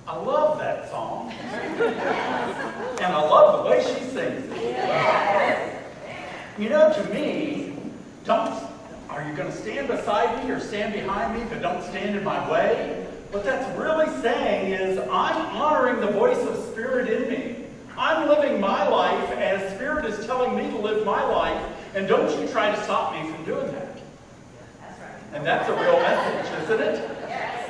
I love that song. And I love the way she sings it. You know, to me, are you going to stand beside me or stand behind me, but don't stand in my way? What that's really saying is I'm honoring the voice of Spirit in me. I'm living my life as Spirit is telling me to live my life, and don't you try to stop me from doing that. That's right. And that's a real message, isn't it? Yes.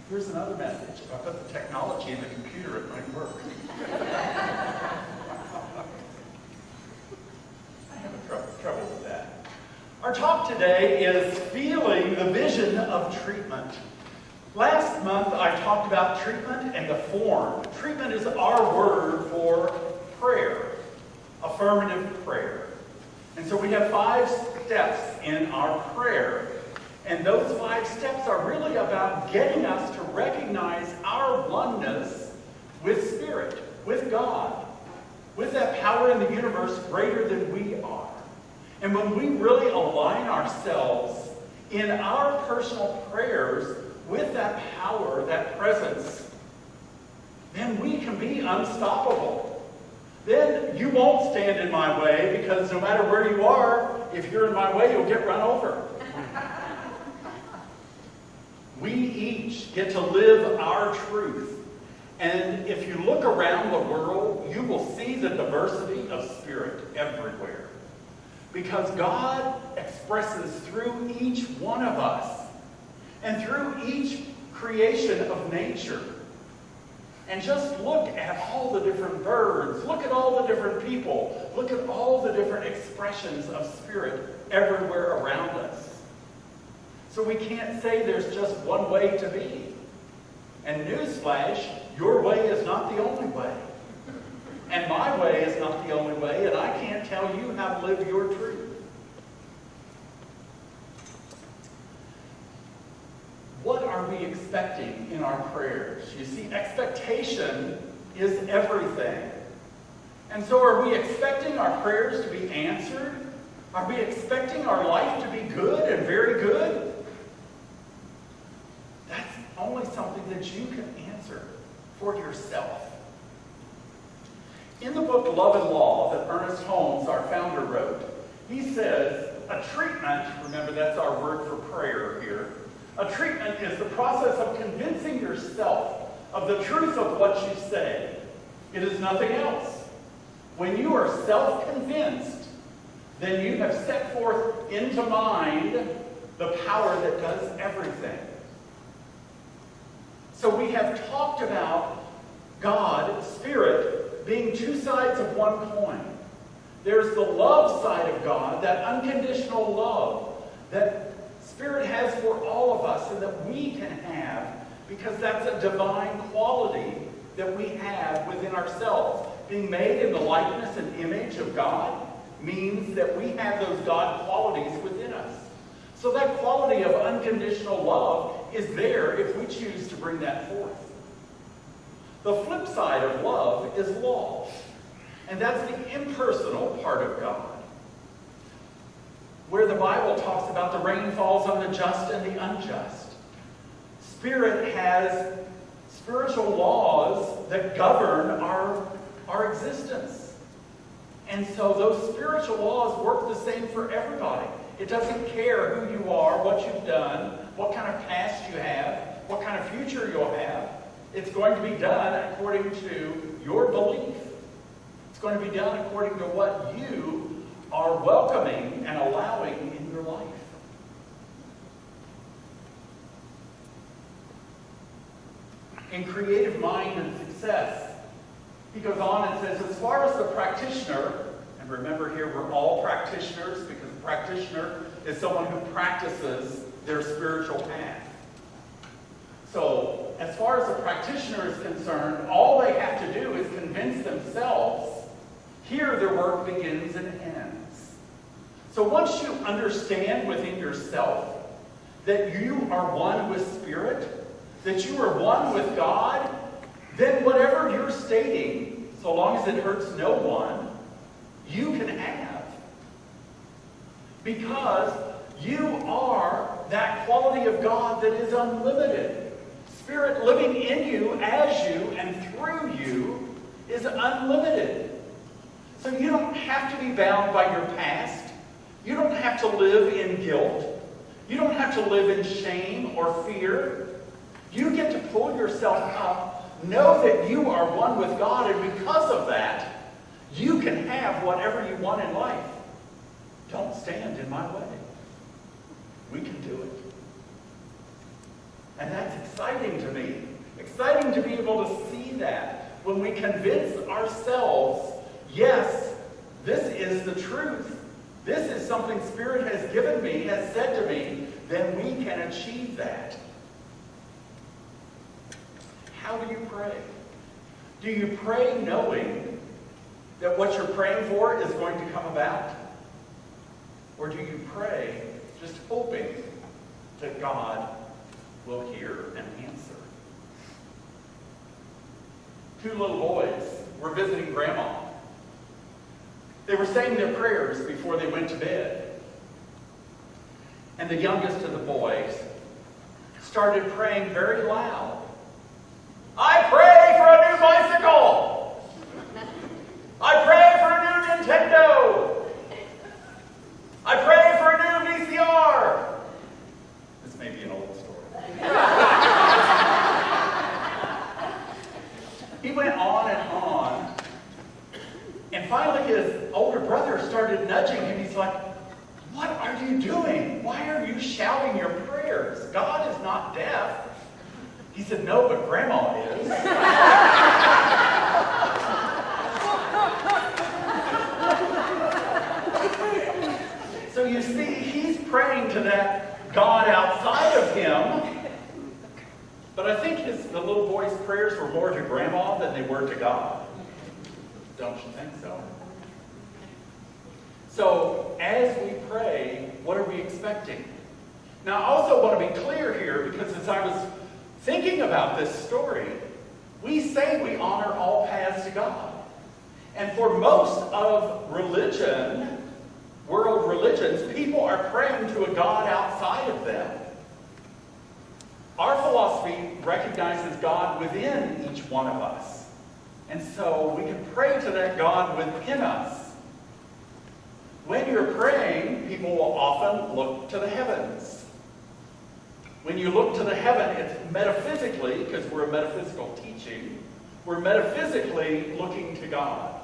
Here's another message. If I put the technology in the computer, it might work. I have trouble with that. Our talk today is feeling the vision of treatment. Last month, I talked about treatment and the form. Treatment is our word for prayer, affirmative prayer. And so we have 5 steps in our prayer. And those 5 steps are really about getting us to recognize our oneness with Spirit, with God, with that power in the universe greater than we are. And when we really align ourselves in our personal prayers with that power, that presence, then we can be unstoppable. Then you won't stand in my way, because no matter where you are, if you're in my way, you'll get run over. We each get to live our truth. And if you look around the world, you will see the diversity of Spirit everywhere. Because God expresses through each one of us and through each creation of nature. And just look at all the different birds. Look at all the different people. Look at all the different expressions of Spirit everywhere around us. So we can't say there's just one way to be. And newsflash, your way is not the only way. And my way is not the only way, and I can't tell you how to live your truth. What are we expecting in our prayers? You see, expectation is everything. And so are we expecting our prayers to be answered? Are we expecting our life to be good and very good? That's only something that you can answer for yourself. In the book Love and Law that Ernest Holmes, our founder, wrote, he says, a treatment, remember that's our word for prayer here, a treatment is the process of convincing yourself of the truth of what you say. It is nothing else. When you are self-convinced, then you have set forth into mind the power that does everything. So we have talked about God, Spirit, being 2 sides of one coin. There's the love side of God, that unconditional love that Spirit has for all of us and that we can have, because that's a divine quality that we have within ourselves. Being made in the likeness and image of God means that we have those God qualities within us. So that quality of unconditional love is there if we choose to bring that forth. The flip side of love is law. And that's the impersonal part of God. Where the Bible talks about the rain falls on the just and the unjust. Spirit has spiritual laws that govern our existence. And so those spiritual laws work the same for everybody. It doesn't care who you are, what you've done, what kind of past you have, what kind of future you'll have. It's going to be done according to your belief. It's going to be done according to what you are welcoming and allowing in your life. In Creative Mind and Success, he goes on and says, as far as the practitioner, and remember here we're all practitioners, because a practitioner is someone who practices their spiritual path. So, as far as a practitioner is concerned, all they have to do is convince themselves. Here their work begins and ends. So once you understand within yourself that you are one with Spirit, that you are one with God, then whatever you're stating, so long as it hurts no one, you can have. Because you are that quality of God that is unlimited. Spirit living in you, as you, and through you is unlimited. So you don't have to be bound by your past. You don't have to live in guilt. You don't have to live in shame or fear. You get to pull yourself up, know that you are one with God, and because of that, you can have whatever you want in life. Don't stand in my way. We can do it. And that's exciting to me. Exciting to be able to see that when we convince ourselves, yes, this is the truth. This is something Spirit has given me, has said to me, then we can achieve that. How do you pray? Do you pray knowing that what you're praying for is going to come about? Or do you pray just hoping that God will hear and answer? Two little boys were visiting Grandma. They were saying their prayers before they went to bed. And the youngest of the boys started praying very loud. I pray for a new bicycle! I pray for a new Nintendo! I pray for a new VCR! This may be an old story. He went on and on. And finally his older brother started nudging him. He's like, what are you doing? Why are you shouting your prayers? God is not deaf. He said, no, but Grandma is. So you see, he's praying to that God outside of him. But I think the little boy's prayers were more to Grandma than they were to God. Don't you think so? So, as we pray, what are we expecting? Now, I also want to be clear here, because as I was thinking about this story, we say we honor all paths to God. And for most of religion, world religions, people are praying to a God outside of them. Our philosophy recognizes God within each one of us. And so we can pray to that God within us. When you're praying, people will often look to the heavens. When you look to the heaven, it's metaphysically, because we're a metaphysical teaching, we're metaphysically looking to God,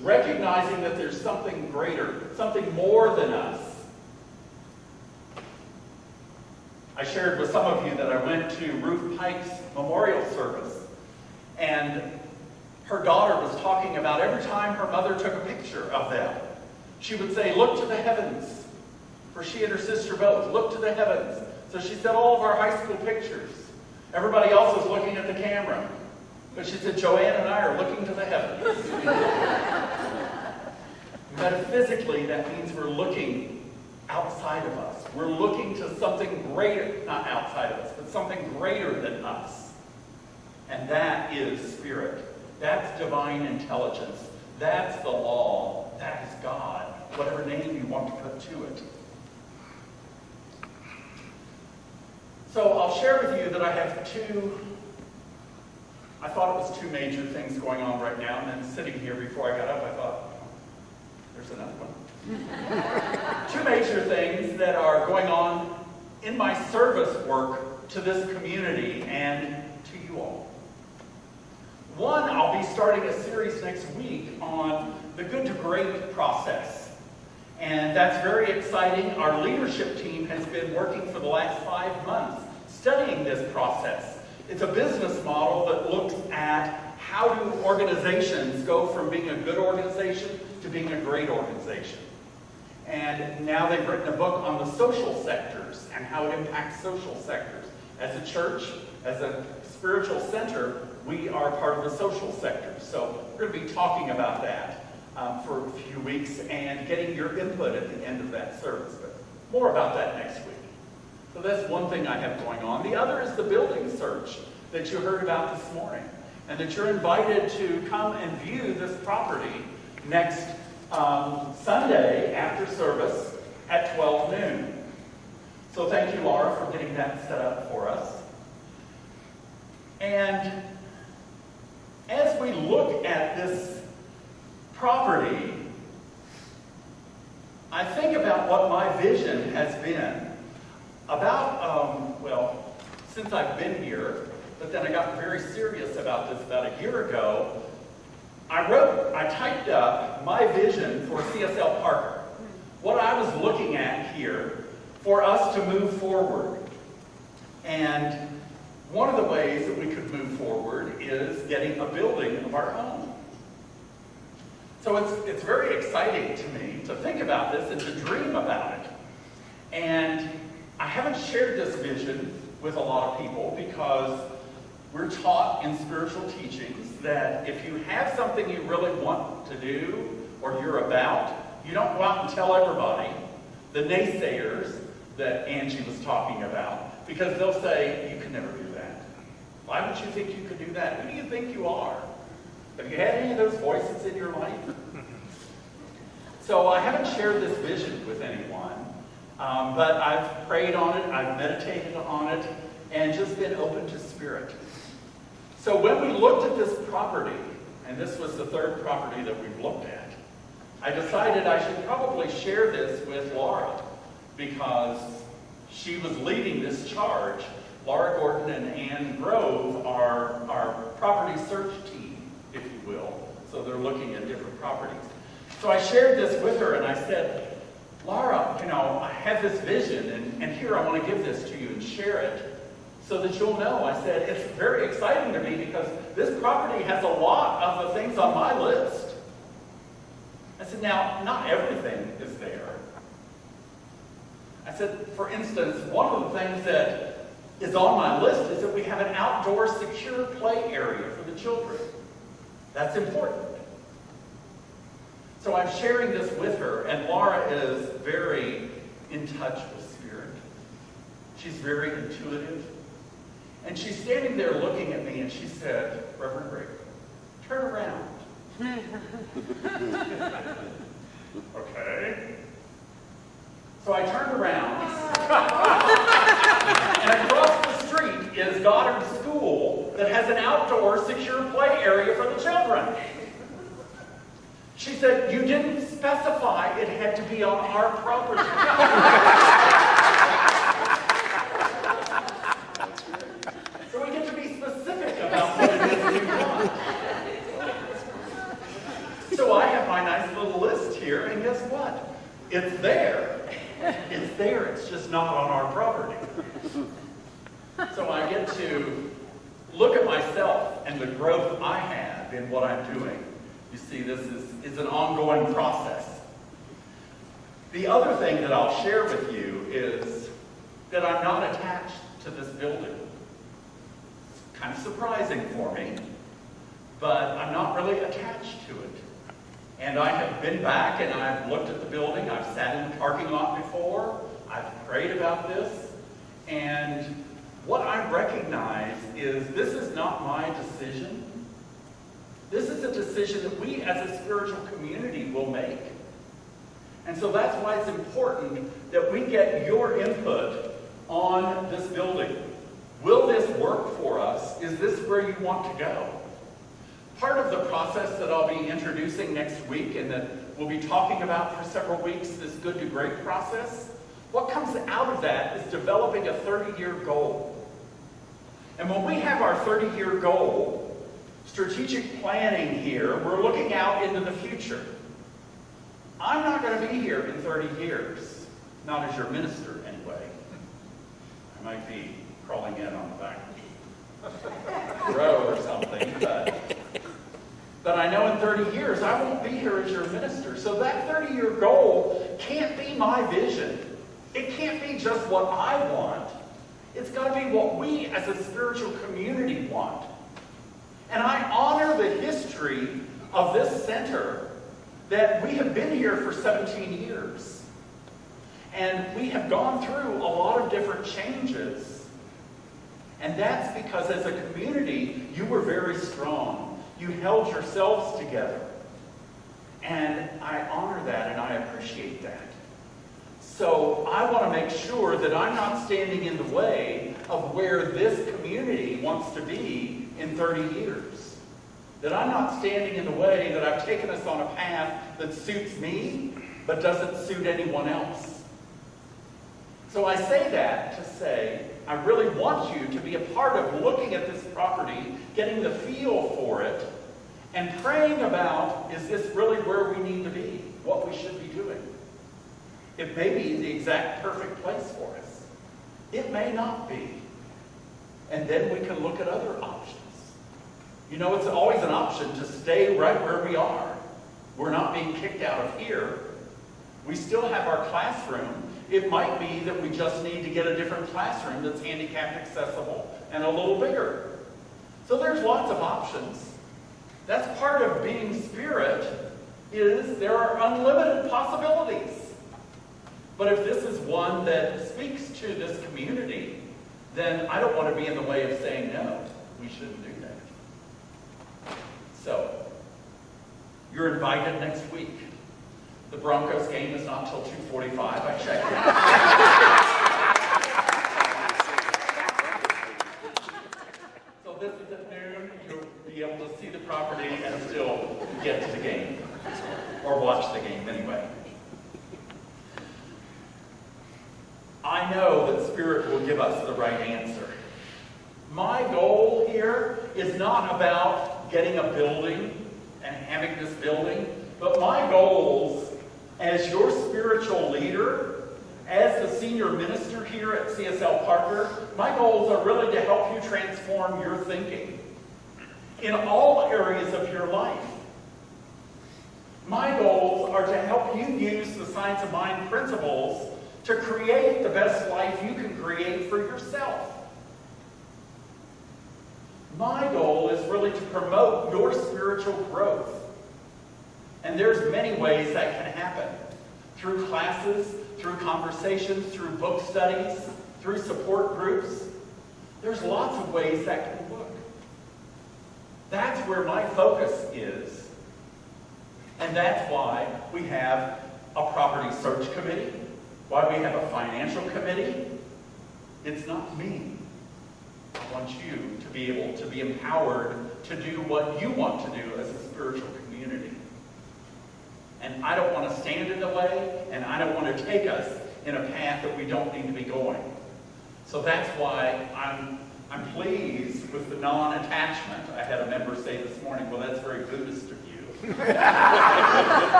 recognizing that there's something greater, something more than us. I shared with some of you that I went to Ruth Pike's memorial service, and her daughter was talking about every time her mother took a picture of them, she would say, look to the heavens. For she and her sister both, look to the heavens. So she said all of our high school pictures. Everybody else was looking at the camera. But she said, Joanne and I are looking to the heavens. Metaphysically, that means we're looking outside of us. We're looking to something greater, not outside of us, but something greater than us. And that is Spirit. That's divine intelligence. That's the law. That is God. Whatever name you want to put to it. So I'll share with you that I have I thought it was two major things going on right now, and then sitting here before I got up, I thought, there's another one. Two major things that are going on in my service work to this community and to you all. One, I'll be starting a series next week on the good to great process. And that's very exciting. Our leadership team has been working for the last 5 months studying this process. It's a business model that looks at how do organizations go from being a good organization to being a great organization. And now they've written a book on the social sectors and how it impacts social sectors. As a church, as a spiritual center, we are part of the social sector. So we're going to be talking about that for a few weeks and getting your input at the end of that service. But more about that next week. So that's one thing I have going on. The other is the building search that you heard about this morning. And that you're invited to come and view this property next Sunday after service at 12 noon. So thank you, Laura, for getting that set up for us. And as we look at this property, I think about what my vision has been about, since I've been here, but then I got very serious about this about a year ago. I typed up my vision for CSL Parker, what I was looking at here for us to move forward. And one of the ways that we could move forward is getting a building of our own. So it's very exciting to me to think about this and to dream about it. And I haven't shared this vision with a lot of people because we're taught in spiritual teachings that if you have something you really want to do or you're about, you don't go out and tell everybody, the naysayers that Angie was talking about, because they'll say, you can never do that. Why would you think you could do that? Who do you think you are? Have you had any of those voices in your life? So I haven't shared this vision with anyone, but I've prayed on it, I've meditated on it, and just been open to Spirit. So when we looked at this property, and this was the third property that we've looked at, I decided I should probably share this with Laura because she was leading this charge. Laura Gordon and Ann Grove are our property search team, if you will. So they're looking at different properties. So I shared this with her and I said, Laura, I have this vision and here I want to give this to you and share it so that you'll know. I said, it's very exciting to me because this property has a lot of the things on my list. I said, now, not everything is there. I said, for instance, one of the things that is on my list is that we have an outdoor secure play area for the children. That's important. So I'm sharing this with her, and Laura is very in touch with Spirit. She's very intuitive. And she's standing there looking at me, and she said, Reverend Rick, turn around. Okay. So I turned around, and across the street is Goddard School that has an outdoor secure play area for the children. She said, you didn't specify it had to be on our property. So we get to be specific about what it is we want. So I have my nice little list here, and guess what? It's there. It's there. It's just not on our property. So I get to look at myself and the growth I have in what I'm doing. You see, this is an ongoing process. The other thing that I'll share with you is that I'm not attached to this building. It's kind of surprising for me, but I'm not really attached to it. And I have been back and I've looked at the building. I've sat in the parking lot before. I've prayed about this. And what I recognize is this is not my decision. This is a decision that we as a spiritual community will make. And so that's why it's important that we get your input on this building. Will this work for us? Is this where you want to go? Part of the process that I'll be introducing next week and that we'll be talking about for several weeks, this good to great process, what comes out of that is developing a 30-year goal. And when we have our 30-year goal, strategic planning here, we're looking out into the future. I'm not going to be here in 30 years, not as your minister anyway. I might be crawling in on the back row or something, but I know in 30 years I won't be here as your minister. So that 30-year goal can't be my vision. It can't be just what I want. It's got to be what we as a spiritual community want. And I honor the history of this center that we have been here for 17 years. And we have gone through a lot of different changes. And that's because as a community, you were very strong. You held yourselves together. And I honor that and I appreciate that. So I want to make sure that I'm not standing in the way of where this community wants to be in 30 years. That I'm not standing in the way, that I've taken us on a path that suits me, but doesn't suit anyone else. So I say that to say, I really want you to be a part of looking at this property, getting the feel for it, and praying about, is this really where we need to be? What we should be doing? It may be the exact perfect place for us. It may not be. And then we can look at other options. You know, it's always an option to stay right where we are. We're not being kicked out of here. We still have our classroom. It might be that we just need to get a different classroom that's handicapped accessible and a little bigger. So there's lots of options. That's part of being Spirit, is there are unlimited possibilities. But if this is one that speaks to this community, then I don't want to be in the way of saying no. We shouldn't do that. So, you're invited next week. The Broncos game is not till 2:45. I checked it. So this is at noon. You'll be able to see the property and still get to the game. Or watch the game anyway. I know that Spirit will give us the right answer. My goal here is not about getting a building and having this building, but my goals as your spiritual leader, as the senior minister here at CSL Parker, my goals are really to help you transform your thinking in all areas of your life. My goals are to help you use the Science of Mind principles to create the best life you can create for yourself. My goal is really to promote your spiritual growth. And there's many ways that can happen. Through classes, through conversations, through book studies, through support groups. There's lots of ways that can look. That's where my focus is. And that's why we have a property search committee, why we have a financial committee. It's not me. I want you to be able to be empowered to do what you want to do as a spiritual community. And I don't want to stand in the way, and I don't want to take us in a path that we don't need to be going. So that's why I'm pleased with the non-attachment. I had a member say this morning, well, that's very Buddhist of you.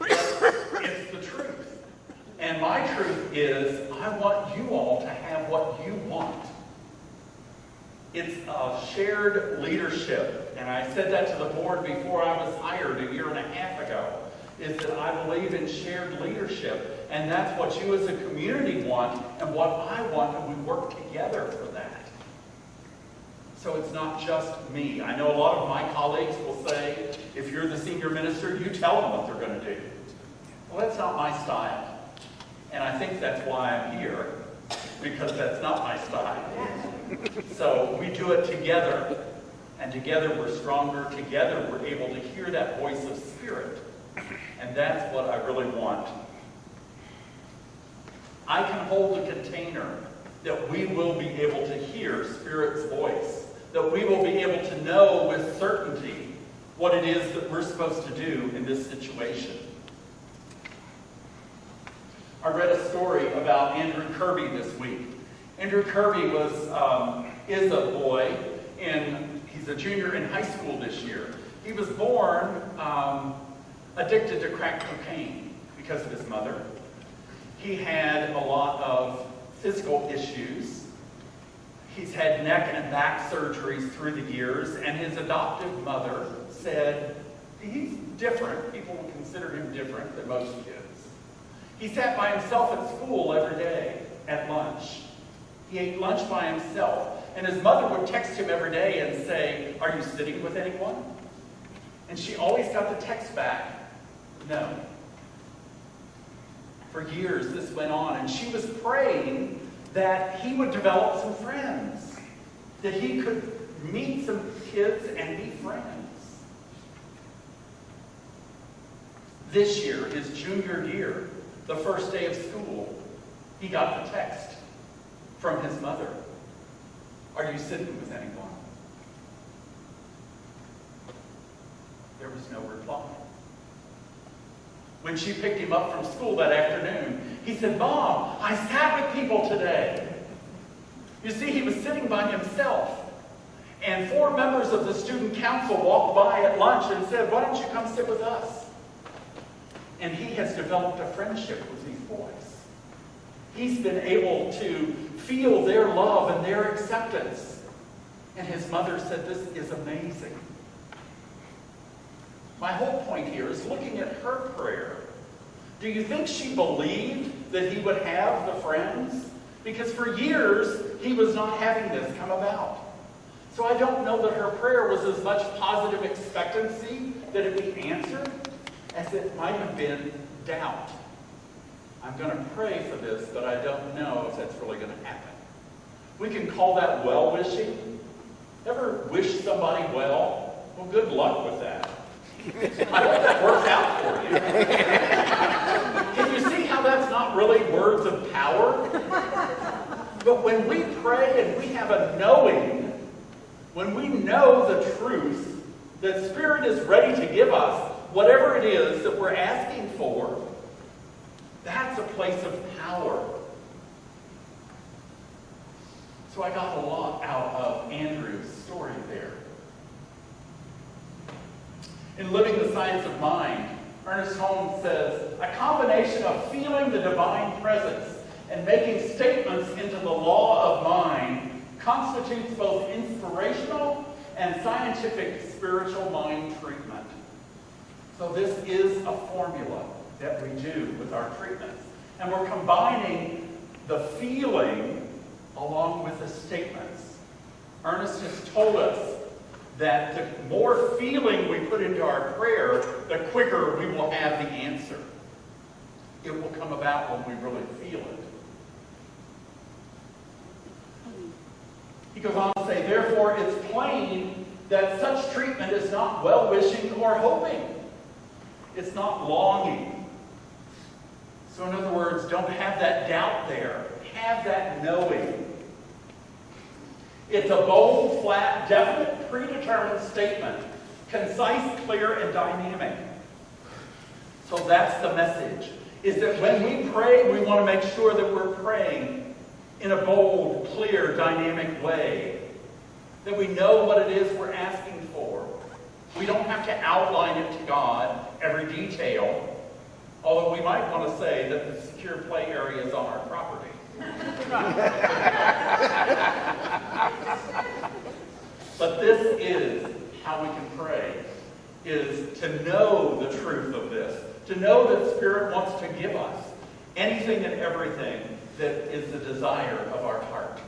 It's the truth. And my truth is, I want you all to have what you want. It's a shared leadership. And I said that to the board before I was hired a year and a half ago, is that I believe in shared leadership. And that's what you as a community want and what I want, and we work together for that. So it's not just me. I know a lot of my colleagues will say, if you're the senior minister, you tell them what they're going to do. Well, that's not my style. And I think that's why I'm here, because that's not my style. So we do it together. And together we're stronger. Together we're able to hear that voice of Spirit. And that's what I really want. I can hold a container that we will be able to hear Spirit's voice. That we will be able to know with certainty what it is that we're supposed to do in this situation. I read a story about Andrew Kirby this week. Andrew Kirby is a boy, and he's a junior in high school this year. He was born addicted to crack cocaine because of his mother. He had a lot of physical issues. He's had neck and back surgeries through the years, and his adoptive mother said, he's different. People will consider him different than most kids. He sat by himself at school every day at lunch. He ate lunch by himself. And his mother would text him every day and say, are you sitting with anyone? And she always got the text back, no. For years this went on, and she was praying that he would develop some friends, that he could meet some kids and be friends. This year, his junior year, the first day of school, he got the text from his mother. Are you sitting with anyone? There was no reply. When she picked him up from school that afternoon, he said, "Mom, I sat with people today." You see, he was sitting by himself. And 4 members of the student council walked by at lunch and said, "Why don't you come sit with us?" And he has developed a friendship with these boys. He's been able to feel their love and their acceptance. And his mother said, "This is amazing." My whole point here is looking at her prayer. Do you think she believed that he would have the friends? Because for years, he was not having this come about. So I don't know that her prayer was as much positive expectancy that it be answered as it might have been doubt. I'm going to pray for this, but I don't know if that's really going to happen. We can call that well-wishing. Ever wish somebody well? Well, good luck with that. I hope that works out for you. Can you see how that's not really words of power? But when we pray and we have a knowing, when we know the truth, that Spirit is ready to give us whatever it is that we're asking for, that's a place of power. So I got a lot out of Andrew's story there. In Living the Science of Mind, Ernest Holmes says, "A combination of feeling the divine presence and making statements into the law of mind constitutes both inspirational and scientific spiritual mind treatment." So this is a formula that we do with our treatments. And we're combining the feeling along with the statements. Ernest has told us that the more feeling we put into our prayer, the quicker we will have the answer. It will come about when we really feel it. He goes on to say, "Therefore, it's plain that such treatment is not well-wishing or hoping. It's not longing." So in other words, don't have that doubt there. Have that knowing. It's a bold, flat, definite, predetermined statement. Concise, clear, and dynamic. So that's the message. Is that when we pray, we want to make sure that we're praying in a bold, clear, dynamic way. That we know what it is we're asking for. We don't have to outline it to God, every detail. Although we might want to say that the secure play area is on our property. But this is how we can pray, is to know the truth of this. To know that Spirit wants to give us anything and everything that is the desire of our heart.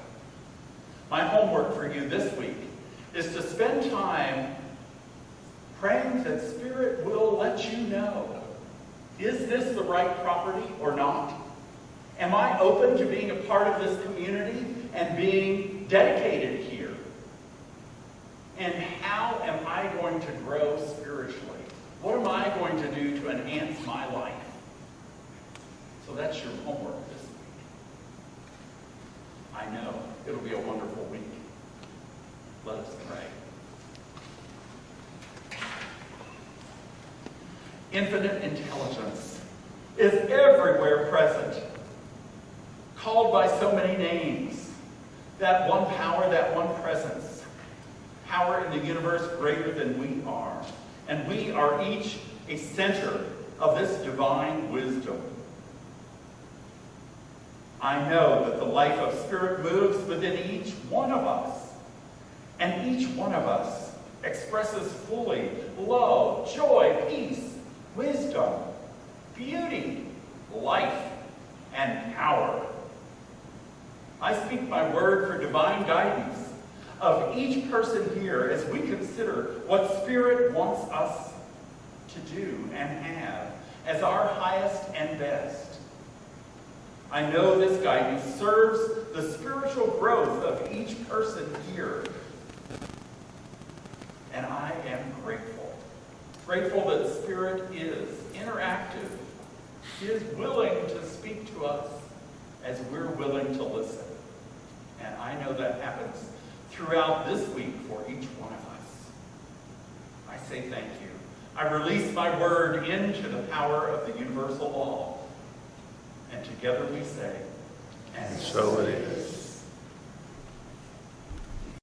My homework for you this week is to spend time praying that Spirit will let you know, is this the right property or not? Am I open to being a part of this community and being dedicated here? And how am I going to grow spiritually? What am I going to do to enhance my life? So that's your homework this week. I know it'll be a wonderful week. Let us pray. Infinite intelligence is everywhere present, called by so many names. That one power, that one presence. Power in the universe greater than we are. And we are each a center of this divine wisdom. I know that the life of Spirit moves within each one of us. And each one of us expresses fully love, joy, peace, wisdom, beauty, life, and power. I speak my word for divine guidance of each person here as we consider what Spirit wants us to do and have as our highest and best. I know this guidance serves the spiritual growth of each person here. And I am grateful. Grateful that Spirit is interactive, is willing to speak to us as we're willing to listen. And I know that happens throughout this week for each one of us. I say thank you. I release my word into the power of the universal law. And together we say, and so it is.